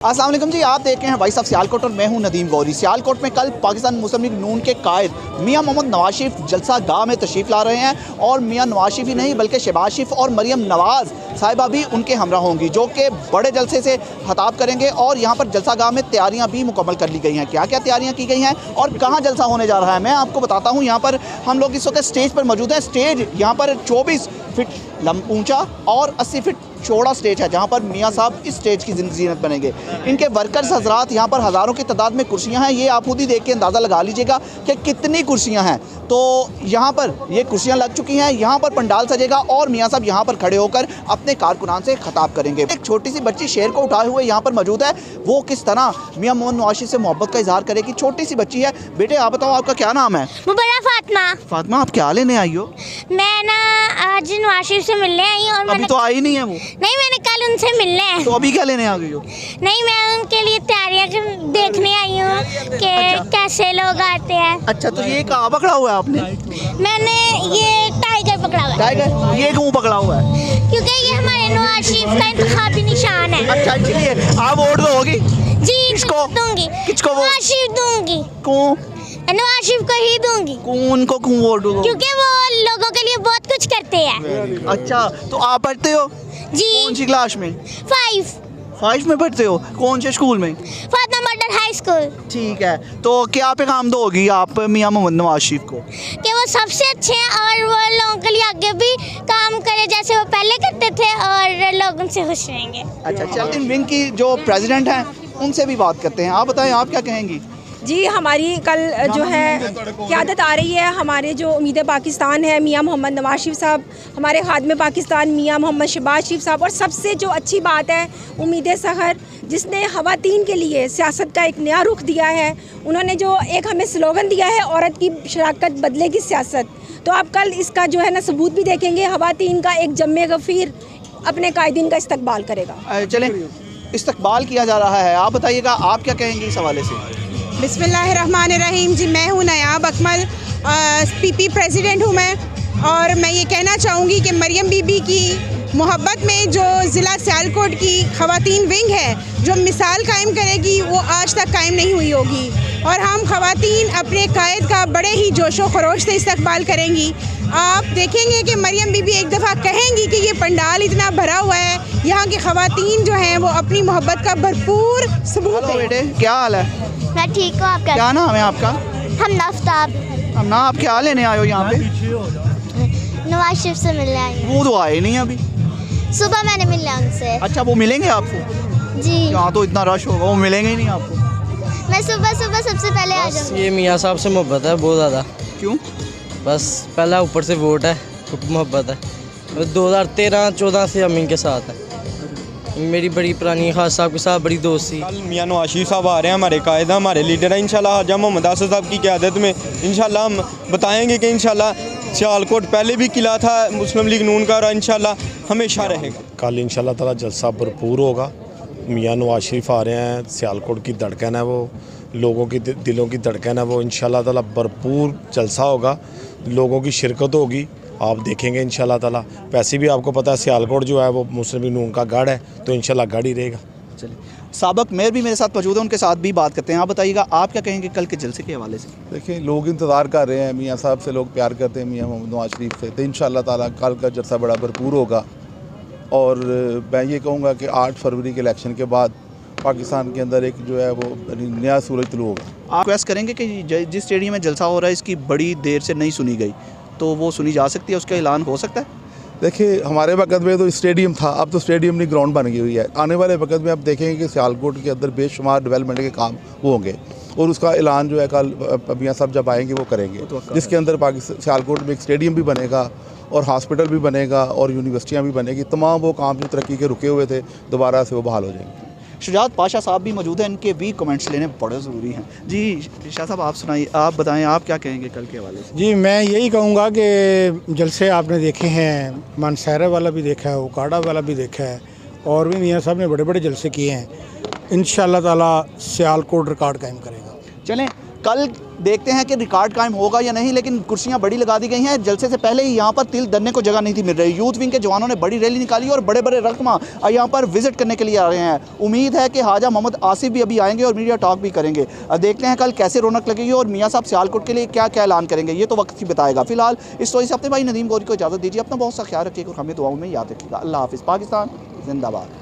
अस्सलाम वालेकुम जी, आप देख रहे हैं वॉइस ऑफ सियालकोट और मैं हूं नदीम गौरी। सियालकोट में कल पाकिस्तान मुस्लिम लीग नून के कायद मियां मोहम्मद नवाज शरीफ जलसा गाह में तशरीफ़ ला रहे हैं और मियां नवाज शरीफ ही नहीं बल्कि शहबाज शरीफ और मरियम नवाज़ साहिबा भी उनके हमरा होंगी, जो कि बड़े जलसे से खिताब करेंगे। और यहाँ पर जलसा गाह में तैयारियाँ भी मुकम्मल कर ली गई हैं। क्या क्या तैयारियाँ की गई हैं और कहाँ जलसा होने जा रहा है, मैं आपको बताता हूँ। यहाँ पर हम लोग इस वक्त स्टेज पर मौजूद हैं। स्टेज यहाँ पर 24 फीट ऊंचा और 80 फीट चौड़ा स्टेज है, जहाँ पर मियाँ साहब इस स्टेज की जीनत बनेंगे। इनके वर्कर्स हजरात यहाँ पर हज़ारों की तादाद में कुर्सियाँ हैं। ये आप खुद ही देख के अंदाज़ा लगा लीजिएगा कि कितनी कुर्सियाँ हैं। तो यहाँ पर ये कुर्सियाँ लग चुकी हैं, यहाँ पर पंडाल सजेगा और मियाँ साहब यहाँ पर खड़े होकर अपने कारकुनान से खिताब करेंगे। एक छोटी सी बच्ची शेर को उठाए हुए यहाँ पर मौजूद है, वो किस तरह मियाँ मोहम्मद नवाज शरीफ से मोहब्बत का इजहार करेगी। छोटी सी बच्ची है। बेटे आप बताओ, आपका क्या नाम है? फातिमा। फातिमा, आप क्या लेने आई हो? मैं ना आज नवाज शरीफ से मिलने आई और अभी तो आई नहीं है वो। नहीं, मैंने कल उनसे मिलने है। तो अभी क्या लेने आ गई हो? नहीं, मैं उनके लिए तैयारियां देखने आई हूँ कि कैसे लोग आते हैं। अच्छा, तो ये कहाँ पकड़ा हुआ है आपने? मैंने ये टाइगर पकड़ा हुआ है। टाइगर? ये क्यों पकड़ा हुआ है? क्योंकि ये हमारे नवाज शरीफ का इंतखाबी निशान है। अच्छा, इसलिए आप वोट दोगी? जी, किसको दूंगी? किसको वोट? नवाज शरीफ दूंगी। क्यों? नवाज शरीफ को ही दूंगी। उनको क्यों वोट दोगे? क्योंकि वो लोगों के लिए बहुत कुछ करते हैं। अच्छा, तो आप पढ़ते हो? जी। कौन सी क्लास में? 5 में पढ़ते हो? कौन से स्कूल में? Fatima model high school. ठीक है, तो क्या पैगाम दोगी आप मियां मोहम्मद नवाज शरीफ को? कि वो सबसे अच्छे हैं और वो लोगों के लिए आगे भी काम करे जैसे वो पहले करते थे और लोग उनसे खुश रहेंगे। अच्छा, चलते विंग की जो प्रेसिडेंट हैं उनसे भी बात करते हैं। आप बताएं, आप क्या कहेंगी? जी, हमारी कल जो है क़यादत आ रही है, हमारे जो उम्मीद पाकिस्तान है मियां मोहम्मद नवाज शरीफ साहब, हमारे खादिम पाकिस्तान मियां मोहम्मद शहबाज शरीफ साहब, और सबसे जो अच्छी बात है उम्मीद सहर, जिसने ख़वातीन के लिए सियासत का एक नया रुख दिया है। उन्होंने जो एक हमें स्लोगन दिया है, औरत की शराकत बदलेगी सियासत, तो आप कल इसका जो है ना सबूत भी देखेंगे। ख़वातीन का एक जम्मे गफ़ीर अपने कायदीन का इस्तकबाल करेगा। चलें, इस्तकबाल किया जा रहा है। आप बताइएगा, आप क्या कहेंगे इस हवाले से? बिस्मिल्लाहिर्रहमानिर्रहीम। जी, मैं हूँ नायाब अकमल, पीपी प्रेसिडेंट हूँ मैं, और मैं ये कहना चाहूँगी कि मरियम बीबी की मोहब्बत में जो ज़िला सियालकोट की ख़वातीन विंग है, जो मिसाल कायम करेगी, वो आज तक कायम नहीं हुई होगी। और हम ख़वातीन अपने कायद का बड़े ही जोशो खरोश से इस्तकबाल करेंगी। आप देखेंगे कि मरियम बीबी एक दफ़ा कहेंगी कि ये पंडाल इतना भरा हुआ है, यहाँ की ख़वातीन जो हैं वो अपनी मोहब्बत का भरपूर सबूत है। बेटे, क्या हाल है? मैं ठीक हूँ। आप क्या नाम है आपका? हम नाफ्ताब। ना, आप क्या लेने आए हो यहाँ पे? नवाज शरीफ से मिलने आई हूँ। वो तो आए नहीं अभी। सुबह मैंने मिला उनसे। अच्छा, वो मिलेंगे आपको? जी। यहाँ तो इतना रश होगा, वो मिलेंगे ही नहीं आपको। मैं सुबह सबसे पहले आ जाऊँगी। ये मियाँ साहब से मोहब्बत है बहुत ज़्यादा। क्यों? बस पहला ऊपर से वोट है, मोहब्बत है। 2013-14 से हम इनके साथ हैं। मेरी बड़ी पुरानी खास साहब के साथ बड़ी दोस्ती। कल मियाँ नवाज शरीफ साहब आ रहे हैं, हमारे कायदा, हमारे लीडर हैं। इंशाल्लाह हाजा मोहम्मद आसद साहब की क़यादत में इंशाल्लाह हम बताएंगे कि इंशाल्लाह सियालकोट पहले भी किला था मुस्लिम लीग नून का, और इंशाल्लाह हमेशा रहेगा। कल इंशाल्लाह ताला जलसा भरपूर होगा। मियाँ नवाज शरीफ आ रहे हैं, सियालकोट की धड़कन है वो, लोगों की दिलों की धड़कन है वो। इंशाल्लाह ताला भरपूर जलसा होगा, लोगों की शिरकत होगी, आप देखेंगे इंशाल्लाह ताला। वैसे भी आपको पता है सियालकोट जो है वो मुस्लिम लीग नून का गढ़ है, तो इंशाल्लाह गढ़ ही रहेगा। चलिए, साबिक मेयर भी मेरे साथ मौजूद है, उनके साथ भी बात करते हैं। आप बताइएगा, आप क्या कहेंगे कल के जलसे के हवाले से? देखिए, लोग इंतज़ार कर रहे हैं, मियाँ साहब से लोग प्यार करते हैं, मियाँ मोहम्मद नवाज शरीफ से, तो इंशाल्लाह ताला कल का जलसा बड़ा भरपूर होगा। और मैं ये कहूँगा कि 8 फरवरी के इलेक्शन के बाद पाकिस्तान के अंदर एक जो है वो नया सूरज तुलू होगा। आप रिक्वेस्ट करेंगे कि जिस स्टेडियम में जलसा हो रहा है इसकी बड़ी देर से नहीं सुनी गई, तो वो सुनी जा सकती है, उसका ऐलान हो सकता है? देखिए, हमारे वक्त में तो स्टेडियम था, अब तो स्टेडियम नहीं ग्राउंड बन गई हुई है। आने वाले वक्त में आप देखेंगे कि सियालकोट के अंदर बेशुमार डेवलपमेंट के काम वो होंगे, और उसका ऐलान जो है कल मियाँ साहब जब आएंगे वो करेंगे, जिसके अंदर पाकिस्तान सियालकोट में एक स्टेडियम भी बनेगा और हॉस्पिटल भी बनेगा और यूनिवर्सिटियाँ भी बनेगी। तमाम वो काम जो तरक्की के रुके हुए थे दोबारा से वो बहाल हो जाएंगे। शुजात पाशा साहब भी मौजूद हैं, इनके भी कमेंट्स लेने बड़े ज़रूरी हैं। जी शाह साहब, आप सुनाइए, आप बताएं, आप क्या कहेंगे कल के हवाले से? जी, मैं यही कहूँगा कि जलसे आपने देखे हैं, मानसहरा वाला भी देखा है, उकाड़ा वाला भी देखा है, और भी मियाँ साहब ने बड़े बड़े जलसे किए हैं। इंशाअल्लाह ताला सियालकोट रिकॉर्ड कायम करेगा। चलें, कल देखते हैं कि रिकॉर्ड कायम होगा या नहीं, लेकिन कुर्सियां बड़ी लगा दी गई हैं। जलसे से पहले ही यहाँ पर तिल धरने को जगह नहीं थी मिल रही। यूथ विंग के जवानों ने बड़ी रैली निकाली और बड़े बड़े रकमा यहाँ पर विजिट करने के लिए आ रहे हैं। उम्मीद है कि ख्वाजा मोहम्मद आसिफ भी अभी आएंगे और मीडिया टॉक भी करेंगे। देखते हैं कल कैसे रौनक लगेगी और मियाँ साहब सियालकोट के लिए क्या क्या ऐलान करेंगे, ये तो वक्त ही बताएगा। फिलहाल इस स्टोरी से अपने भाई नदीम गौरी को इजाज़त दीजिए। अपना बहुत सा ख्याल रखिएगा और हमें दुआओं में याद रखिएगा। अल्लाह हाफिज़। पाकिस्तान जिंदाबाद।